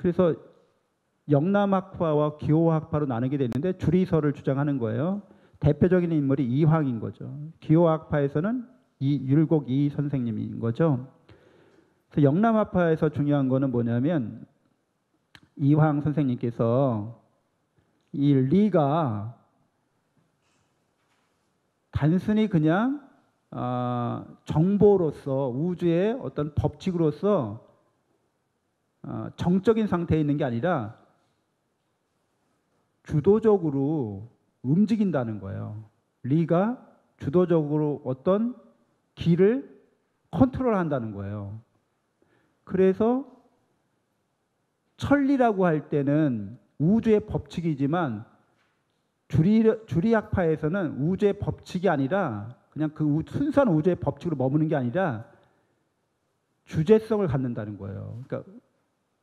그래서 영남학파와 기호학파로 나누게 되는데 주리설을 주장하는 거예요. 대표적인 인물이 이황인 거죠. 기호학파에서는 율곡 이 선생님인 거죠. 그래서 영남학파에서 중요한 거는 뭐냐면 이황 선생님께서 이 리가 단순히 그냥 정보로서 우주의 어떤 법칙으로서 정적인 상태에 있는 게 아니라 주도적으로 움직인다는 거예요. 리가 주도적으로 어떤 길을 컨트롤한다는 거예요. 그래서 천리라고 할 때는 우주의 법칙이지만 주리학파에서는 우주의 법칙이 아니라 그냥 그 순수한 우주의 법칙으로 머무는 게 아니라 주제성을 갖는다는 거예요. 그러니까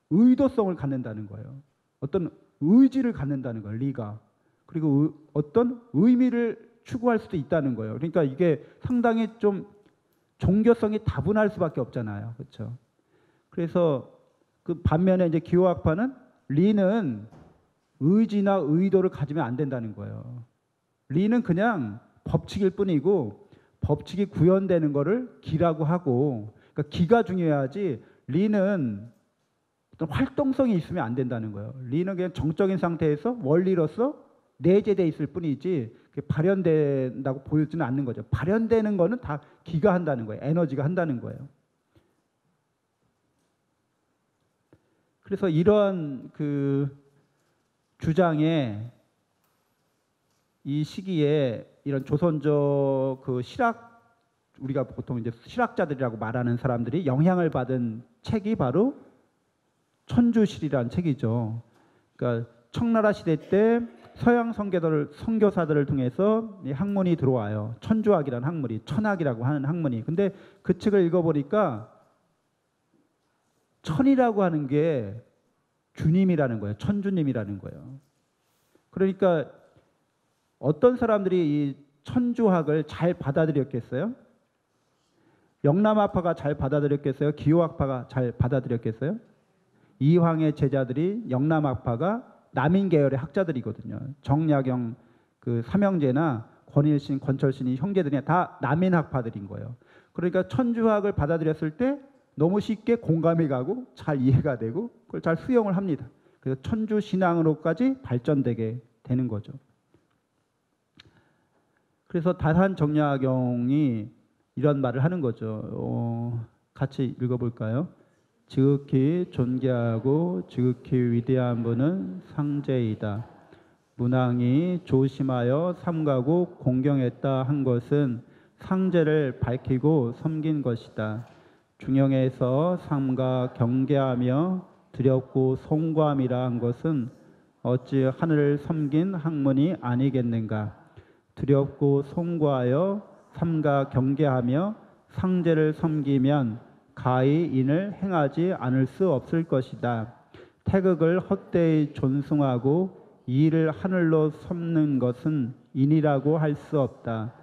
의도성을 갖는다는 거예요. 어떤 의지를 갖는다는 거예요. 리가. 그리고 어떤 의미를 추구할 수도 있다는 거예요. 그러니까 이게 상당히 좀 종교성이 다분할 수밖에 없잖아요. 그렇죠? 그래서 그 반면에 이제 기호학파는 리는 의지나 의도를 가지면 안 된다는 거예요. 리는 그냥 법칙일 뿐이고 법칙이 구현되는 거를 기라고 하고, 그러니까 기가 중요하지 리는 어떤 활동성이 있으면 안 된다는 거예요. 리는 그냥 정적인 상태에서 원리로서 내재되어 있을 뿐이지 발현된다고 보여지는 않는 거죠. 발현되는 거는 다 기가 한다는 거예요. 에너지가 한다는 거예요. 그래서 이런 그 주장에 이 시기에 이런 조선족 그 실학, 우리가 보통 이제 실학자들이라고 말하는 사람들이 영향을 받은 책이 바로 천주실이라는 책이죠. 그러니까 청나라 시대 때 서양 선교사들을 통해서 이 학문이 들어와요. 천주학이라는 학문이, 천학이라고 하는 학문이. 근데 그 책을 읽어보니까 천이라고 하는 게 주님이라는 거예요. 천주님이라는 거예요. 그러니까 어떤 사람들이 이 천주학을 잘 받아들였겠어요? 영남학파가 잘 받아들였겠어요? 기호학파가 잘 받아들였겠어요? 이황의 제자들이 영남학파가 남인 계열의 학자들이거든요. 정약용, 그 삼형제나 권일신, 권철신이 형제들이 다 남인 학파들인 거예요. 그러니까 천주학을 받아들였을 때 너무 쉽게 공감이 가고 잘 이해가 되고 그걸 잘 수용을 합니다. 그래서 천주 신앙으로까지 발전되게 되는 거죠. 그래서 다산 정약용이 이런 말을 하는 거죠. 같이 읽어볼까요? 지극히 존귀하고 지극히 위대한 분은 상제이다. 문왕이 조심하여 삼가고 공경했다 한 것은 상제를 밝히고 섬긴 것이다. 중영에서 삼가 경계하며 두렵고 송구함이라 한 것은 어찌 하늘을 섬긴 학문이 아니겠는가. 두렵고 송구하여 삼가 경계하며 상제를 섬기면 가히 인을 행하지 않을 수 없을 것이다. 태극을 헛되이 존숭하고 이를 하늘로 섬는 것은 인이라고 할 수 없다.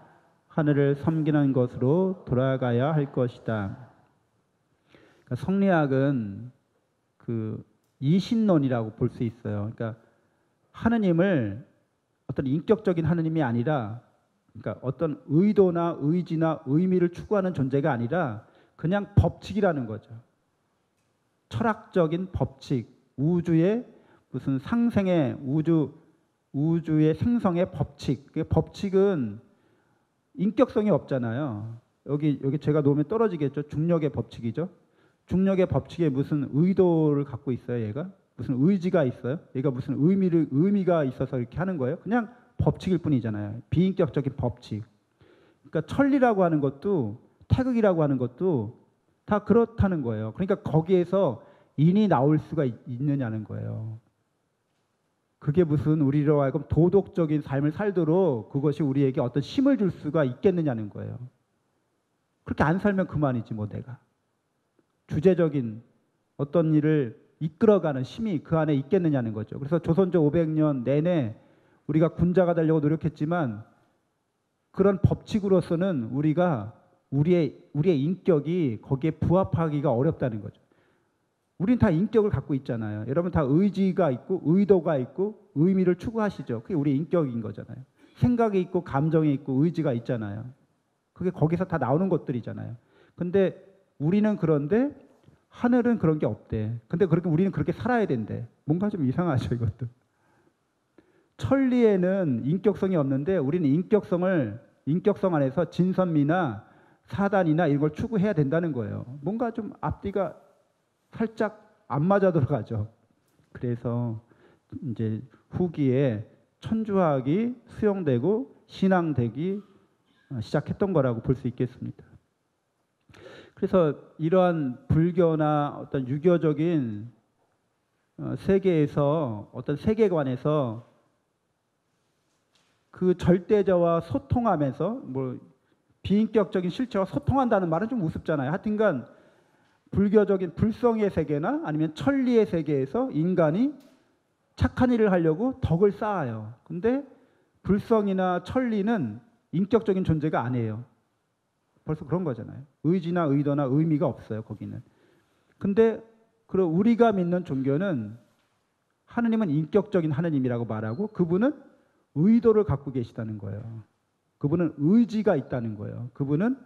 하늘을 섬기는 것으로 돌아가야 할 것이다. 그러니까 성리학은 그 이신론이라고 볼 수 있어요. 그러니까 하느님을 어떤 인격적인 하느님이 아니라, 그러니까 어떤 의도나 의지나 의미를 추구하는 존재가 아니라 그냥 법칙이라는 거죠. 철학적인 법칙, 우주의 무슨 상생의 우주의 생성의 법칙. 그 법칙은 인격성이 없잖아요. 여기 제가 놓으면 떨어지겠죠. 중력의 법칙이죠. 중력의 법칙에 무슨 의도를 갖고 있어요, 얘가? 무슨 의지가 있어요? 얘가 무슨 의미가 있어서 이렇게 하는 거예요? 그냥 법칙일 뿐이잖아요. 비인격적인 법칙. 그러니까 천리라고 하는 것도 태극이라고 하는 것도 다 그렇다는 거예요. 그러니까 거기에서 인이 나올 수가 있느냐는 거예요. 그게 무슨 우리로 하여금 도덕적인 삶을 살도록 그것이 우리에게 어떤 힘을 줄 수가 있겠느냐는 거예요. 그렇게 안 살면 그만이지 뭐 내가. 주제적인 어떤 일을 이끌어가는 힘이 그 안에 있겠느냐는 거죠. 그래서 조선조 500년 내내 우리가 군자가 되려고 노력했지만 그런 법칙으로서는 우리의 인격이 거기에 부합하기가 어렵다는 거죠. 우린 다 인격을 갖고 있잖아요. 여러분 다 의지가 있고 의도가 있고 의미를 추구하시죠. 그게 우리 인격인 거잖아요. 생각이 있고 감정이 있고 의지가 있잖아요. 그게 거기서 다 나오는 것들이잖아요. 근데 우리는 그런데 하늘은 그런 게 없대. 근데 그렇게 우리는 그렇게 살아야 된대. 뭔가 좀 이상하죠, 이것도. 천리에는 인격성이 없는데 우리는 인격성 안에서 진선미나 사단이나 이런 걸 추구해야 된다는 거예요. 뭔가 좀 앞뒤가 살짝 안 맞아 들어가죠. 그래서 이제 후기에 천주학이 수용되고 신앙되기 시작했던 거라고 볼 수 있겠습니다. 그래서 이러한 불교나 어떤 유교적인 세계에서 어떤 세계관에서 그 절대자와 소통하면서 뭐 비인격적인 실체와 소통한다는 말은 좀 우습잖아요. 하여튼간 불교적인 불성의 세계나 아니면 천리의 세계에서 인간이 착한 일을 하려고 덕을 쌓아요. 근데 불성이나 천리는 인격적인 존재가 아니에요. 벌써 그런 거잖아요. 의지나 의도나 의미가 없어요, 거기는. 근데 그럼 우리가 믿는 종교는 하느님은 인격적인 하느님이라고 말하고 그분은 의도를 갖고 계시다는 거예요. 그분은 의지가 있다는 거예요. 그분은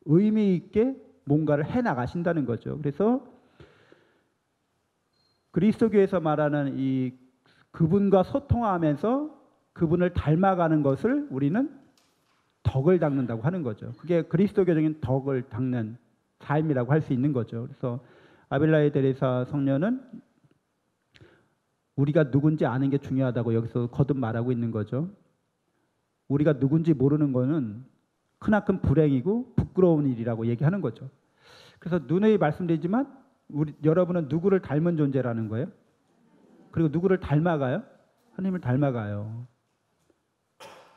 의미 있게 뭔가를 해 나가신다는 거죠. 그래서 그리스도교에서 말하는 이 그분과 소통하면서 그분을 닮아가는 것을 우리는 덕을 닦는다고 하는 거죠. 그게 그리스도교적인 덕을 닦는 삶이라고 할 수 있는 거죠. 그래서 아빌라에 데레사 성녀는 우리가 누군지 아는 게 중요하다고 여기서 거듭 말하고 있는 거죠. 우리가 누군지 모르는 거는 크나큰 불행이고 부끄러운 일이라고 얘기하는 거죠. 그래서 누누이 말씀드리지만 여러분은 누구를 닮은 존재라는 거예요. 그리고 누구를 닮아가요? 하나님을 닮아가요.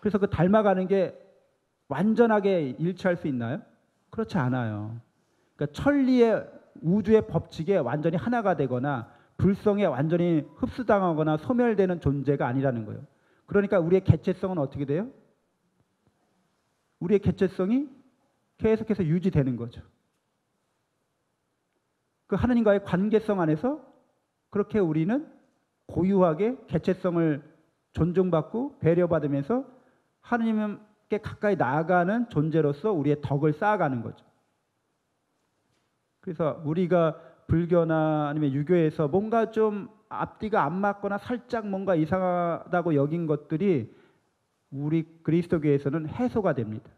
그래서 그 닮아가는 게 완전하게 일치할 수 있나요? 그렇지 않아요. 그러니까 천리의 우주의 법칙에 완전히 하나가 되거나 불성에 완전히 흡수당하거나 소멸되는 존재가 아니라는 거예요. 그러니까 우리의 개체성은 어떻게 돼요? 우리의 개체성이 계속해서 유지되는 거죠. 그 하느님과의 관계성 안에서 그렇게 우리는 고유하게 개체성을 존중받고 배려받으면서 하느님께 가까이 나아가는 존재로서 우리의 덕을 쌓아가는 거죠. 그래서 우리가 불교나 아니면 유교에서 뭔가 좀 앞뒤가 안 맞거나 살짝 뭔가 이상하다고 여긴 것들이 우리 그리스도교에서는 해소가 됩니다.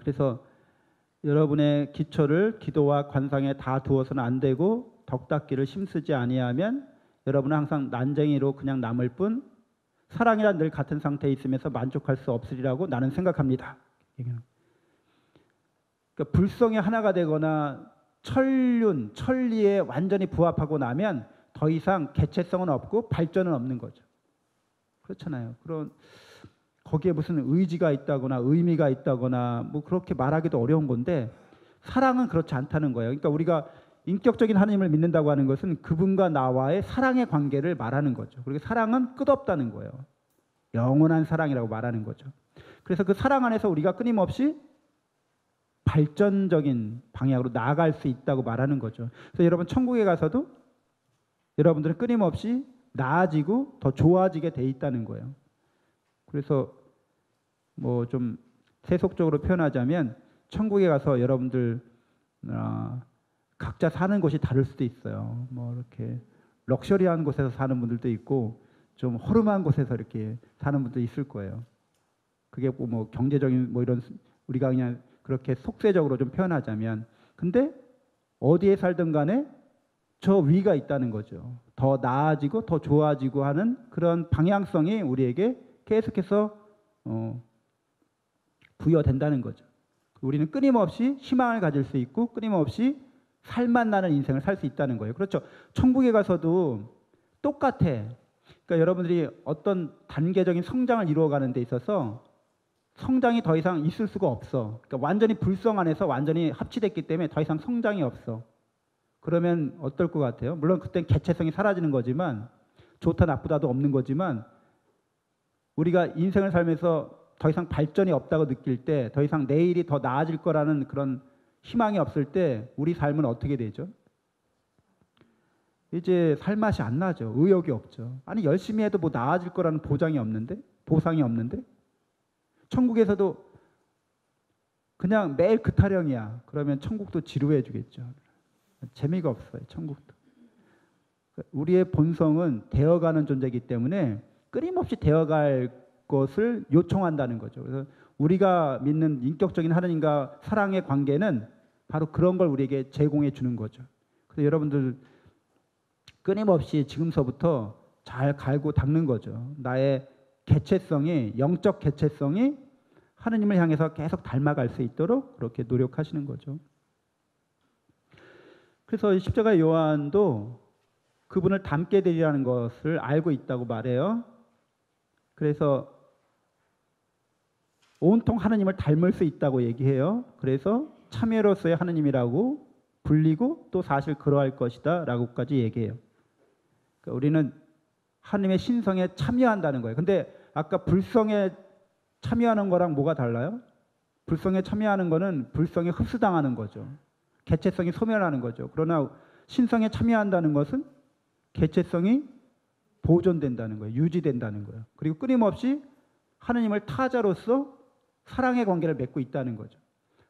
그래서 여러분의 기초를 기도와 관상에 다 두어서는 안 되고 덕닦기를 힘쓰지 아니하면 여러분은 항상 난쟁이로 그냥 남을 뿐 사랑이란 늘 같은 상태에 있으면서 만족할 수 없으리라고 나는 생각합니다. 그러니까 불성이 하나가 되거나 천리에 완전히 부합하고 나면 더 이상 개체성은 없고 발전은 없는 거죠. 그렇잖아요. 거기에 무슨 의지가 있다거나 의미가 있다거나 뭐 그렇게 말하기도 어려운 건데 사랑은 그렇지 않다는 거예요. 그러니까 우리가 인격적인 하나님을 믿는다고 하는 것은 그분과 나와의 사랑의 관계를 말하는 거죠. 그리고 사랑은 끝없다는 거예요. 영원한 사랑이라고 말하는 거죠. 그래서 그 사랑 안에서 우리가 끊임없이 발전적인 방향으로 나아갈 수 있다고 말하는 거죠. 그래서 여러분 천국에 가서도 여러분들은 끊임없이 나아지고 더 좋아지게 돼 있다는 거예요. 그래서 뭐 좀 세속적으로 표현하자면 천국에 가서 여러분들 각자 사는 곳이 다를 수도 있어요. 뭐 이렇게 럭셔리한 곳에서 사는 분들도 있고 좀 허름한 곳에서 이렇게 사는 분도 있을 거예요. 그게 뭐 경제적인 뭐 이런 우리가 그냥 그렇게 속세적으로 좀 표현하자면 근데 어디에 살든 간에 저 위가 있다는 거죠. 더 나아지고 더 좋아지고 하는 그런 방향성이 우리에게 계속해서 부여된다는 거죠. 우리는 끊임없이 희망을 가질 수 있고 끊임없이 살맛 나는 인생을 살 수 있다는 거예요. 그렇죠. 천국에 가서도 똑같아. 그러니까 여러분들이 어떤 단계적인 성장을 이루어가는 데 있어서 성장이 더 이상 있을 수가 없어. 그러니까 완전히 불성 안에서 완전히 합치됐기 때문에 더 이상 성장이 없어. 그러면 어떨 것 같아요? 물론 그땐 개체성이 사라지는 거지만 좋다 나쁘다도 없는 거지만 우리가 인생을 살면서 더 이상 발전이 없다고 느낄 때 더 이상 내일이 더 나아질 거라는 그런 희망이 없을 때 우리 삶은 어떻게 되죠? 이제 살맛이 안 나죠. 의욕이 없죠. 아니 열심히 해도 뭐 나아질 거라는 보장이 없는데, 보상이 없는데, 천국에서도 그냥 매일 그 타령이야. 그러면 천국도 지루해 주겠죠. 재미가 없어요. 천국도. 우리의 본성은 되어가는 존재이기 때문에 끊임없이 되어갈 것을 요청한다는 거죠. 그래서 우리가 믿는 인격적인 하나님과 사랑의 관계는 바로 그런 걸 우리에게 제공해 주는 거죠. 그래서 여러분들 끊임없이 지금서부터 잘 갈고 닦는 거죠. 나의 개체성이, 영적 개체성이 하느님을 향해서 계속 닮아갈 수 있도록 그렇게 노력하시는 거죠. 그래서 십자가 요한도 그분을 닮게 되리라는 것을 알고 있다고 말해요. 그래서 온통 하느님을 닮을 수 있다고 얘기해요. 그래서 참여로서의 하느님이라고 불리고 또 사실 그러할 것이다 라고까지 얘기해요. 그러니까 우리는 하느님의 신성에 참여한다는 거예요. 근데 아까 불성에 참여하는 거랑 뭐가 달라요? 불성에 참여하는 거는 불성에 흡수당하는 거죠. 개체성이 소멸하는 거죠. 그러나 신성에 참여한다는 것은 개체성이 보존된다는 거예요. 유지된다는 거예요. 그리고 끊임없이 하느님을 타자로서 사랑의 관계를 맺고 있다는 거죠.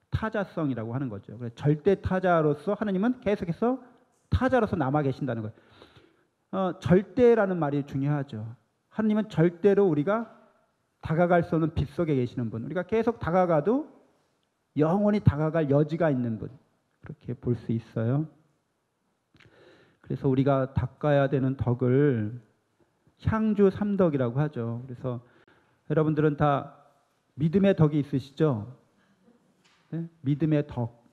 타자성이라고 하는 거죠. 절대 타자로서 하느님은 계속해서 타자로서 남아 계신다는 거예요. 절대라는 말이 중요하죠. 하느님은 절대로 우리가 다가갈 수 없는 빛 속에 계시는 분. 우리가 계속 다가가도 영원히 다가갈 여지가 있는 분. 그렇게 볼 수 있어요. 그래서 우리가 닦아야 되는 덕을 향주 삼덕이라고 하죠. 그래서 여러분들은 다 믿음의 덕이 있으시죠? 네? 믿음의 덕.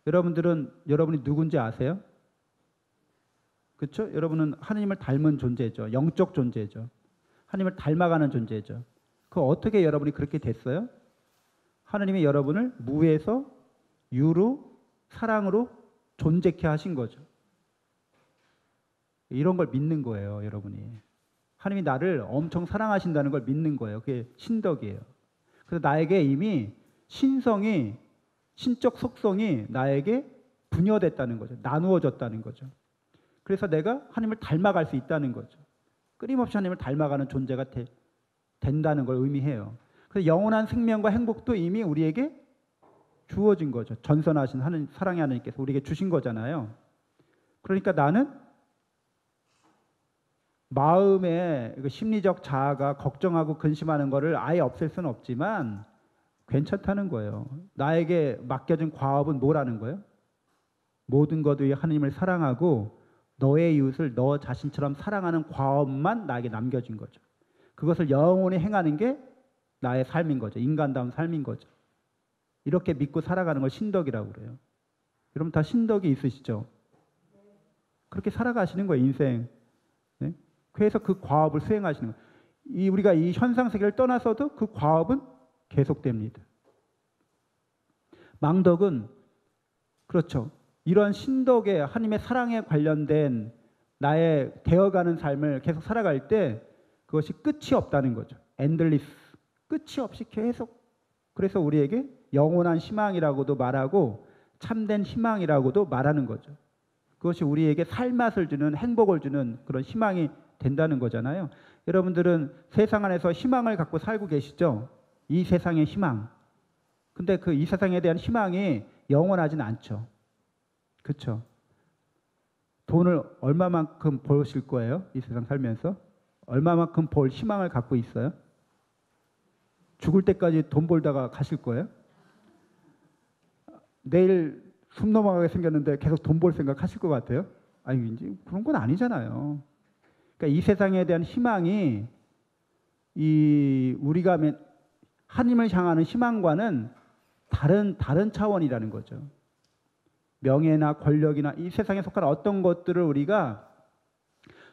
여러분이 누군지 아세요? 그렇죠? 여러분은 하느님을 닮은 존재죠. 영적 존재죠. 하느님을 닮아가는 존재죠. 그 어떻게 여러분이 그렇게 됐어요? 하느님이 여러분을 무에서 유로 사랑으로 존재케 하신 거죠. 이런 걸 믿는 거예요, 여러분이. 하느님이 나를 엄청 사랑하신다는 걸 믿는 거예요. 그게 신덕이에요. 그래서 나에게 이미 신적 속성이 나에게 분여됐다는 거죠. 나누어졌다는 거죠. 그래서 내가 하느님을 닮아갈 수 있다는 거죠. 끊임없이 하느님을 닮아가는 존재가 된다는 걸 의미해요. 그래서 영원한 생명과 행복도 이미 우리에게 주어진 거죠. 전선하신 사랑의 하나님께서 우리에게 주신 거잖아요. 그러니까 나는 마음의 심리적 자아가 걱정하고 근심하는 것을 아예 없앨 수는 없지만 괜찮다는 거예요. 나에게 맡겨진 과업은 뭐라는 거예요? 모든 것 위에 하느님을 사랑하고 너의 이웃을 너 자신처럼 사랑하는 과업만 나에게 남겨진 거죠. 그것을 영원히 행하는 게 나의 삶인 거죠. 인간다운 삶인 거죠. 이렇게 믿고 살아가는 걸 신덕이라고 그래요. 여러분 다 신덕이 있으시죠? 그렇게 살아가시는 거예요, 인생. 네? 그래서 그 과업을 수행하시는 거예요. 우리가 이 현상세계를 떠나서도 그 과업은 계속됩니다. 망덕은 그렇죠. 이런 신덕의 하나님의 사랑에 관련된 나의 되어가는 삶을 계속 살아갈 때 그것이 끝이 없다는 거죠. 엔들리스. 끝이 없이 계속. 그래서 우리에게 영원한 희망이라고도 말하고 참된 희망이라고도 말하는 거죠. 그것이 우리에게 살맛을 주는 행복을 주는 그런 희망이 된다는 거잖아요. 여러분들은 세상 안에서 희망을 갖고 살고 계시죠? 이 세상의 희망. 근데 그 이 세상에 대한 희망이 영원하진 않죠. 그렇죠? 돈을 얼마만큼 버실 거예요? 이 세상 살면서? 얼마만큼 벌 희망을 갖고 있어요? 죽을 때까지 돈 벌다가 가실 거예요? 내일 숨 넘어가게 생겼는데 계속 돈 벌 생각 하실 것 같아요? 아니, 이제 그런 건 아니잖아요. 그러니까 이 세상에 대한 희망이 우리가 하나님을 향하는 희망과는 다른 차원이라는 거죠. 명예나 권력이나 이 세상에 속한 어떤 것들을 우리가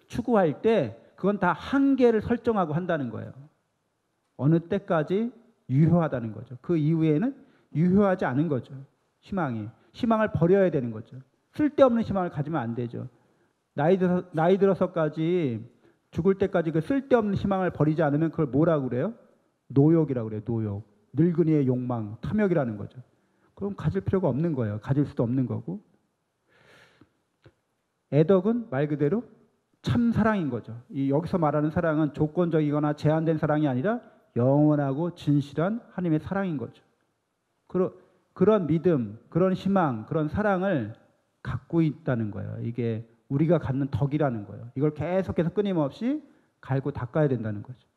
추구할 때 그건 다 한계를 설정하고 한다는 거예요. 어느 때까지 유효하다는 거죠. 그 이후에는 유효하지 않은 거죠. 희망을 버려야 되는 거죠. 쓸데없는 희망을 가지면 안 되죠. 나이 들어서까지 죽을 때까지 그 쓸데없는 희망을 버리지 않으면 그걸 뭐라고 그래요? 노욕이라고 그래요. 노욕. 늙은이의 욕망, 탐욕이라는 거죠. 그럼 가질 필요가 없는 거예요. 가질 수도 없는 거고. 애덕은 말 그대로 참 사랑인 거죠. 이 여기서 말하는 사랑은 조건적이거나 제한된 사랑이 아니라 영원하고 진실한 하나님의 사랑인 거죠. 그런 믿음, 그런 희망, 그런 사랑을 갖고 있다는 거예요. 이게 우리가 갖는 덕이라는 거예요. 이걸 계속해서 끊임없이 갈고 닦아야 된다는 거죠.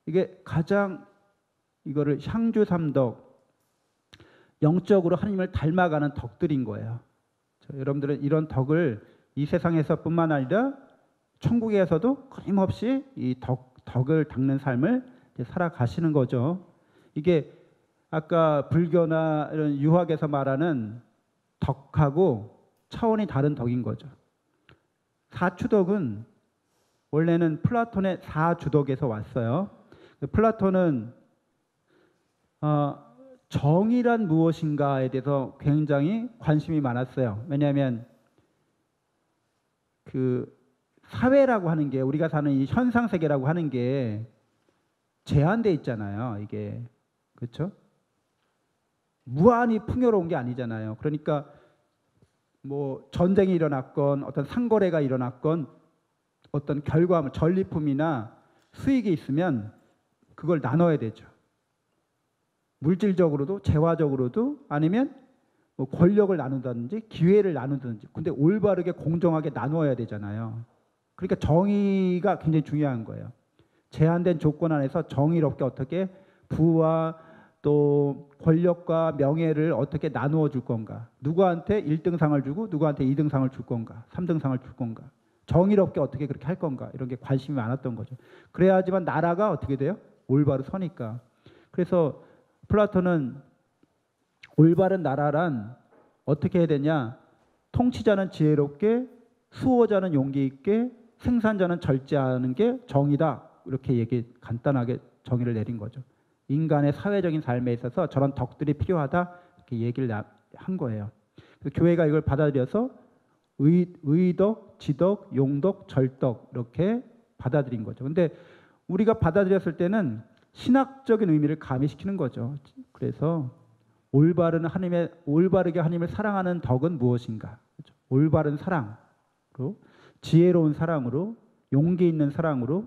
이게 가장 이거를 향주삼덕, 영적으로 하나님을 닮아가는 덕들인 거예요. 여러분들은 이런 덕을 이 세상에서뿐만 아니라 천국에서도 끊임없이 이 덕을 닦는 삶을 살아가시는 거죠. 이게 아까 불교나 이런 유학에서 말하는 덕하고 차원이 다른 덕인 거죠. 사추덕은 원래는 플라톤의 사주덕에서 왔어요. 플라톤은 정의란 무엇인가에 대해서 굉장히 관심이 많았어요. 왜냐하면 그 사회라고 하는 게, 우리가 사는 이 현상 세계라고 하는 게 제한돼 있잖아요. 이게 그렇죠? 무한히 풍요로운 게 아니잖아요. 그러니까 뭐 전쟁이 일어났건 어떤 상거래가 일어났건 어떤 결과물, 전리품이나 수익이 있으면 그걸 나눠야 되죠. 물질적으로도 재화적으로도 아니면 뭐 권력을 나눈다든지 기회를 나누든지. 근데 올바르게 공정하게 나누어야 되잖아요. 그러니까 정의가 굉장히 중요한 거예요. 제한된 조건 안에서 정의롭게 어떻게 부와 또 권력과 명예를 어떻게 나누어 줄 건가. 누구한테 1등상을 주고 누구한테 2등상을 줄 건가. 3등상을 줄 건가. 정의롭게 어떻게 그렇게 할 건가. 이런 게 관심이 많았던 거죠. 그래야지만 나라가 어떻게 돼요? 올바로 서니까. 그래서 플라톤은 올바른 나라란 어떻게 해야 되냐. 통치자는 지혜롭게, 수호자는 용기 있게, 생산자는 절제하는 게 정의다. 이렇게 간단하게 정의를 내린 거죠. 인간의 사회적인 삶에 있어서 저런 덕들이 필요하다. 이렇게 얘기를 한 거예요. 교회가 이걸 받아들여서 의덕, 지덕, 용덕, 절덕 이렇게 받아들인 거죠. 근데 우리가 받아들였을 때는 신학적인 의미를 가미시키는 거죠. 그래서 올바르게 하나님을 사랑하는 덕은 무엇인가? 그렇죠? 올바른 사랑으로, 지혜로운 사랑으로, 용기 있는 사랑으로,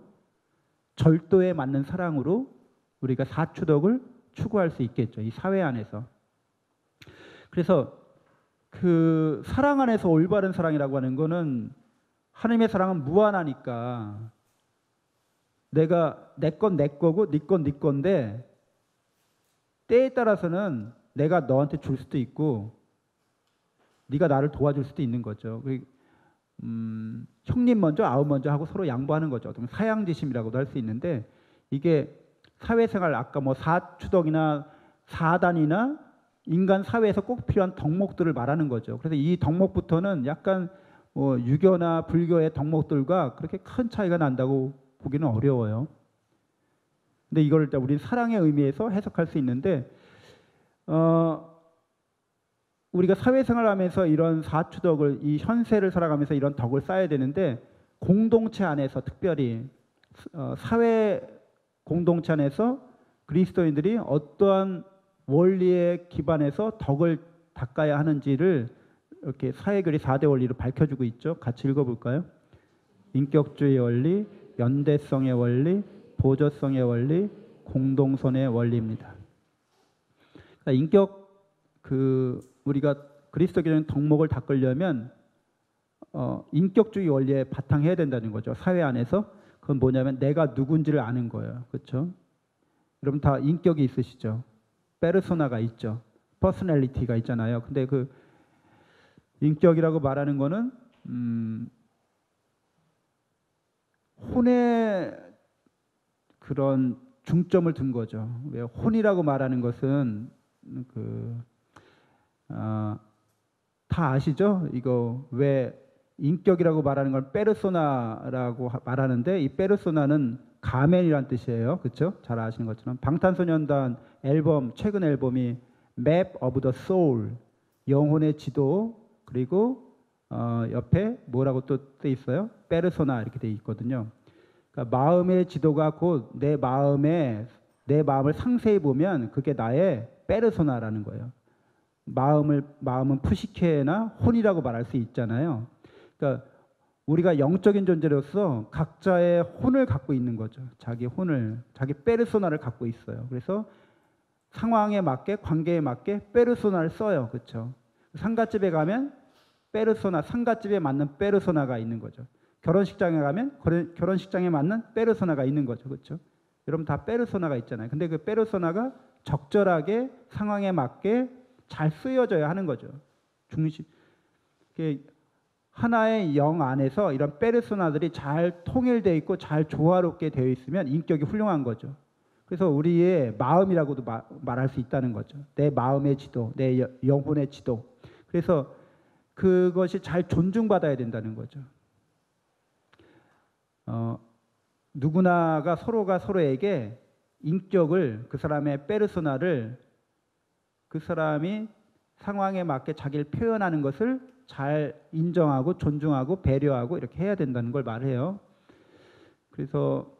절도에 맞는 사랑으로 우리가 사추덕을 추구할 수 있겠죠. 이 사회 안에서. 그래서 그 사랑 안에서 올바른 사랑이라고 하는 거는, 하나님의 사랑은 무한하니까 내가 내 건 내 거고 네 건 네 건데 때에 따라서는 내가 너한테 줄 수도 있고 네가 나를 도와줄 수도 있는 거죠. 형님 먼저 아우 먼저 하고 서로 양보하는 거죠. 어떤 사양지심이라고도 할 수 있는데, 이게 사회생활, 아까 뭐 사추덕이나 사단이나 인간 사회에서 꼭 필요한 덕목들을 말하는 거죠. 그래서 이 덕목부터는 약간 뭐 유교나 불교의 덕목들과 그렇게 큰 차이가 난다고 보기는 어려워요. 근데 이걸 우리는 사랑의 의미에서 해석할 수 있는데, 우리가 사회생활하면서 이런 사추덕을, 이 현세를 살아가면서 이런 덕을 쌓아야 되는데, 공동체 안에서 특별히 사회 공동체 안에서 그리스도인들이 어떠한 원리에 기반해서 덕을 닦아야 하는지를 이렇게 사회교리 4대 원리로 밝혀주고 있죠. 같이 읽어볼까요? 인격주의 원리, 연대성의 원리, 보조성의 원리, 공동선의 원리입니다. 그러니까 우리가 그리스도교적인 덕목을 닦으려면 인격주의 원리에 바탕해야 된다는 거죠. 사회 안에서. 그건 뭐냐면 내가 누군지를 아는 거예요. 그렇죠? 여러분 다 인격이 있으시죠? 페르소나가 있죠. 퍼스널리티가 있잖아요. 근데 그 인격이라고 말하는 거는 혼의 그런 중점을 둔 거죠. 왜 혼이라고 말하는 것은 다 아시죠? 이거 왜 인격이라고 말하는 걸 페르소나라고 말하는데, 이 페르소나는 가면이란 뜻이에요. 그렇죠? 잘 아시는 것처럼 방탄소년단 앨범, 최근 앨범이 Map of the Soul, 영혼의 지도, 그리고 옆에 뭐라고 또 돼 있어요? 페르소나 이렇게 돼 있거든요. 그러니까 마음의 지도가 곧 내 마음의 내 마음을 상세히 보면 그게 나의 페르소나라는 거예요. 마음은 푸시케나 혼이라고 말할 수 있잖아요. 그러니까 우리가 영적인 존재로서 각자의 혼을 갖고 있는 거죠. 자기 혼을, 자기 페르소나를 갖고 있어요. 그래서 상황에 맞게, 관계에 맞게 페르소나를 써요. 그렇죠? 상갓집에 가면 페르소나, 상갓집에 맞는 페르소나가 있는 거죠. 결혼식장에 가면 결혼식장에 맞는 페르소나가 있는 거죠. 그렇죠? 여러분 다 페르소나가 있잖아요. 근데 그 페르소나가 적절하게 상황에 맞게 잘 쓰여져야 하는 거죠. 중심. 하나의 영 안에서 이런 페르소나들이 잘 통일되어 있고 잘 조화롭게 되어 있으면 인격이 훌륭한 거죠. 그래서 우리의 마음이라고도 말할 수 있다는 거죠. 내 마음의 지도, 내 영혼의 지도. 그래서 그것이 잘 존중받아야 된다는 거죠. 누구나가 서로가 서로에게 인격을, 그 사람의 페르소나를 그 사람이 상황에 맞게 자기를 표현하는 것을 잘 인정하고 존중하고 배려하고 이렇게 해야 된다는 걸 말해요. 그래서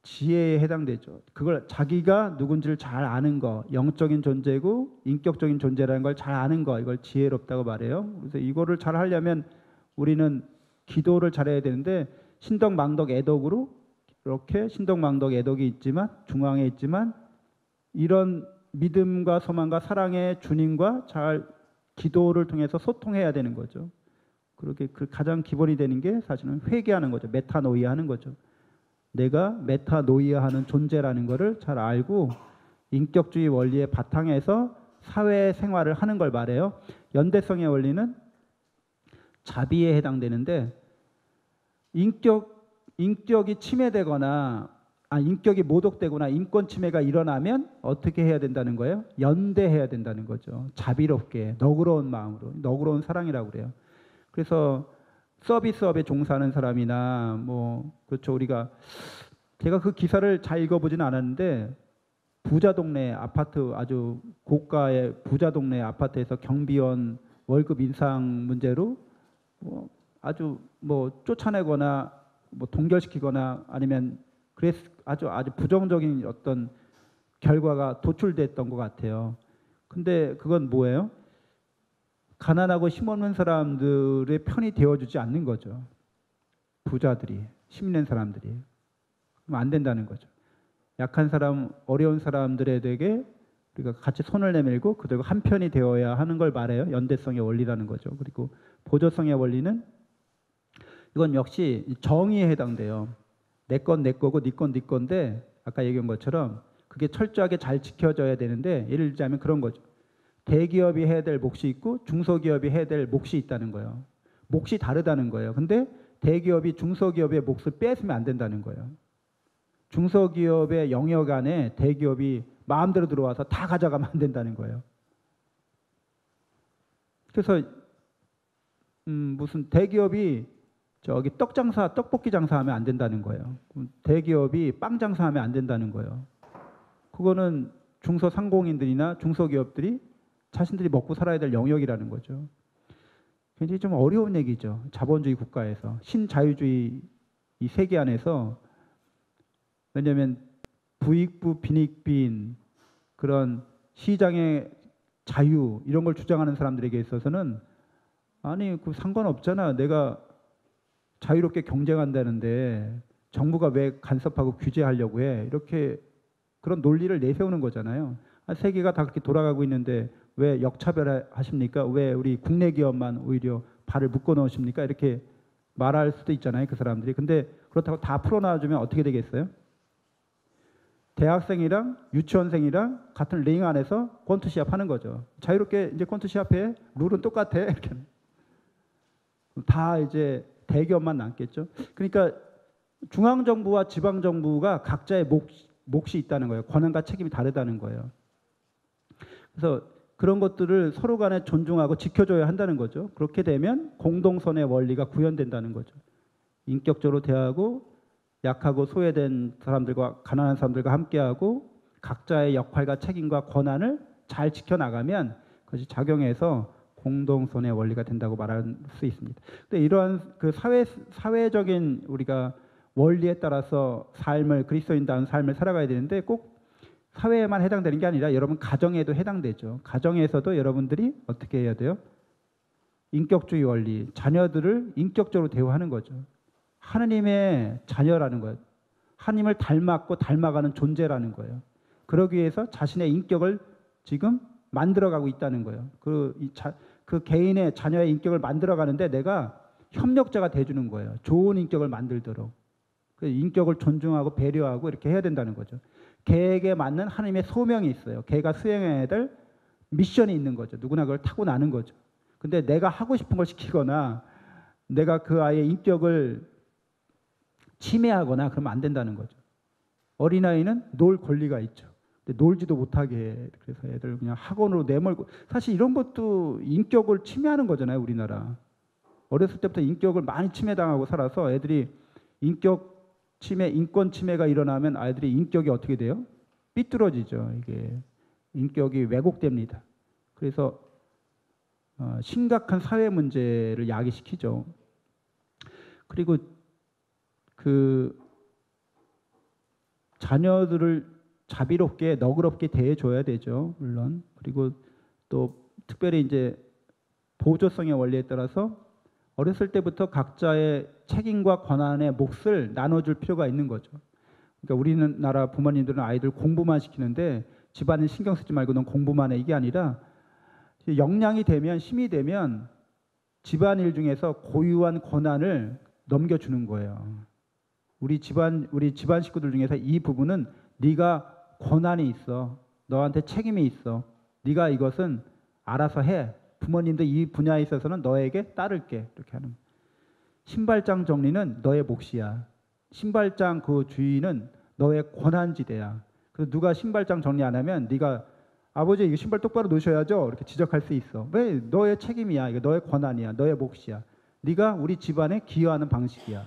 지혜에 해당되죠. 그걸 자기가 누군지를 잘 아는 거, 영적인 존재고 인격적인 존재라는 걸 잘 아는 거, 이걸 지혜롭다고 말해요. 그래서 이거를 잘 하려면 우리는 기도를 잘해야 되는데 신덕망덕 애덕으로 이렇게 신덕망덕 애덕이 있지만 중앙에 있지만 이런 믿음과 소망과 사랑의 주님과 잘 기도를 통해서 소통해야 되는 거죠. 그렇게 그 가장 기본이 되는 게 사실은 회개하는 거죠. 메타노이아 하는 거죠. 내가 메타노이아 하는 존재라는 것을 잘 알고 인격주의 원리의 바탕에서 사회 생활을 하는 걸 말해요. 연대성의 원리는 자비에 해당되는데 인격이 침해되거나 인격이 모독되거나 인권 침해가 일어나면 어떻게 해야 된다는 거예요? 연대해야 된다는 거죠. 자비롭게 너그러운 마음으로, 너그러운 사랑이라고 그래요. 그래서 서비스업에 종사하는 사람이나 그렇죠. 제가 그 기사를 잘 읽어보지는 않았는데 부자 동네 아파트, 아주 고가의 부자 동네 아파트에서 경비원 월급 인상 문제로 아주 쫓아내거나 동결시키거나 아니면 아주 부정적인 어떤 결과가 도출됐던 것 같아요. 근데 그건 뭐예요? 가난하고 힘없는 사람들의 편이 되어주지 않는 거죠. 부자들이, 힘있는 사람들이. 그럼 안 된다는 거죠. 약한 사람, 어려운 사람들에게 우리가 같이 손을 내밀고 그들과 한편이 되어야 하는 걸 말해요. 연대성의 원리라는 거죠. 그리고 보조성의 원리는 이건 역시 정의에 해당돼요. 내 건 내 거고 네 건 네 건데 아까 얘기한 것처럼 그게 철저하게 잘 지켜져야 되는데 예를 들자면 그런 거죠. 대기업이 해야 될 몫이 있고 중소기업이 해야 될 몫이 있다는 거예요. 몫이 다르다는 거예요. 근데 대기업이 중소기업의 몫을 뺏으면 안 된다는 거예요. 중소기업의 영역 안에 대기업이 마음대로 들어와서 다 가져가면 안 된다는 거예요. 그래서 무슨 대기업이 저기 떡볶이 장사하면 안 된다는 거예요. 대기업이 빵 장사하면 안 된다는 거예요. 그거는 중소상공인들이나 중소기업들이 자신들이 먹고 살아야 될 영역이라는 거죠. 굉장히 좀 어려운 얘기죠. 자본주의 국가에서 신자유주의 이 세계 안에서 왜냐하면 부익부 빈익빈 그런 시장의 자유 이런 걸 주장하는 사람들에게 있어서는 아니 그 상관없잖아. 내가 자유롭게 경쟁한다는데 정부가 왜 간섭하고 규제하려고 해? 이렇게 그런 논리를 내세우는 거잖아요. 세계가 다 그렇게 돌아가고 있는데 왜 역차별하십니까? 왜 우리 국내 기업만 오히려 발을 묶어 넣으십니까? 이렇게 말할 수도 있잖아요. 그 사람들이. 근데 그렇다고 다 풀어놔주면 어떻게 되겠어요? 대학생이랑 유치원생이랑 같은 링 안에서 권투 시합 하는 거죠. 자유롭게 이제 권투 시합해. 룰은 똑같아. 이렇게. 다 이제 대기업만 남겠죠. 그러니까 중앙정부와 지방정부가 각자의 몫이 있다는 거예요. 권한과 책임이 다르다는 거예요. 그래서 그런 것들을 서로 간에 존중하고 지켜줘야 한다는 거죠. 그렇게 되면 공동선의 원리가 구현된다는 거죠. 인격적으로 대하고 약하고 소외된 사람들과 가난한 사람들과 함께하고 각자의 역할과 책임과 권한을 잘 지켜나가면 그것이 작용해서 공동선의 원리가 된다고 말할 수 있습니다. 근데 이러한 그 사회적인 우리가 원리에 따라서 삶을 그리스도인다운 삶을 살아가야 되는데 꼭 사회에만 해당되는 게 아니라 여러분 가정에도 해당되죠. 가정에서도 여러분들이 어떻게 해야 돼요? 인격주의 원리, 자녀들을 인격적으로 대우하는 거죠. 하느님의 자녀라는 거예요. 하느님을 닮았고 닮아가는 존재라는 거예요. 그러기 위해서 자신의 인격을 지금 만들어가고 있다는 거예요. 그 개인의 자녀의 인격을 만들어가는데 내가 협력자가 돼주는 거예요. 좋은 인격을 만들도록. 그 인격을 존중하고 배려하고 이렇게 해야 된다는 거죠. 개에게 맞는 하나님의 소명이 있어요. 개가 수행해야 될 미션이 있는 거죠. 누구나 그걸 타고나는 거죠. 근데 내가 하고 싶은 걸 시키거나 내가 그 아이의 인격을 침해하거나 그러면 안 된다는 거죠. 어린아이는 놀 권리가 있죠. 근데 놀지도 못하게 해. 그래서 애들 그냥 학원으로 내몰고, 사실 이런 것도 인격을 침해하는 거잖아요, 우리나라. 어렸을 때부터 인격을 많이 침해당하고 살아서 애들이 인격 침해, 인권 침해가 일어나면 아이들이 인격이 어떻게 돼요? 삐뚤어지죠. 이게 인격이 왜곡됩니다. 그래서 심각한 사회 문제를 야기시키죠. 그리고 그 자녀들을 자비롭게 너그럽게 대해줘야 되죠, 물론. 그리고 또 특별히 이제 보조성의 원리에 따라서 어렸을 때부터 각자의 책임과 권한의 몫을 나눠줄 필요가 있는 거죠. 그러니까 우리나라 부모님들은 아이들 공부만 시키는데 집안에 신경 쓰지 말고 넌 공부만 해, 이게 아니라 역량이 되면, 힘이 되면 집안일 중에서 고유한 권한을 넘겨주는 거예요. 우리 집안 식구들 중에서 이 부분은 네가 권한이 있어, 너한테 책임이 있어, 네가 이것은 알아서 해, 부모님도 이 분야에 있어서는 너에게 따를게, 이렇게 하는. 신발장 정리는 너의 몫이야. 신발장 그 주인은 너의 권한지대야. 그래서 누가 신발장 정리 안 하면 네가 아버지 이거 신발 똑바로 놓으셔야죠, 이렇게 지적할 수 있어. 왜? 너의 책임이야. 이거 너의 권한이야. 너의 몫이야. 네가 우리 집안에 기여하는 방식이야.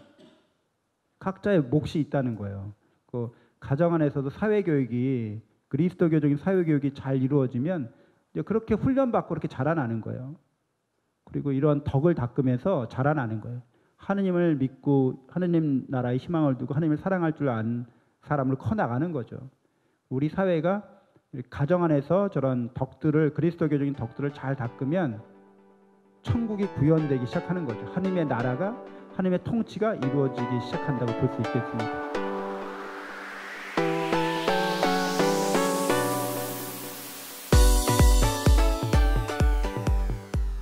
각자의 몫이 있다는 거예요. 그 가정 안에서도 사회교육이, 그리스도교적인 사회교육이 잘 이루어지면 이제 그렇게 훈련받고 그렇게 자라나는 거예요. 그리고 이런 덕을 닦으면서 자라나는 거예요. 하느님을 믿고 하느님 나라의 희망을 두고 하느님을 사랑할 줄 아는 사람을 커나가는 거죠. 우리 사회가 가정 안에서 저런 덕들을, 그리스도교적인 덕들을 잘 닦으면 천국이 구현되기 시작하는 거죠. 하느님의 나라가, 하느님의 통치가 이루어지기 시작한다고 볼 수 있겠습니다.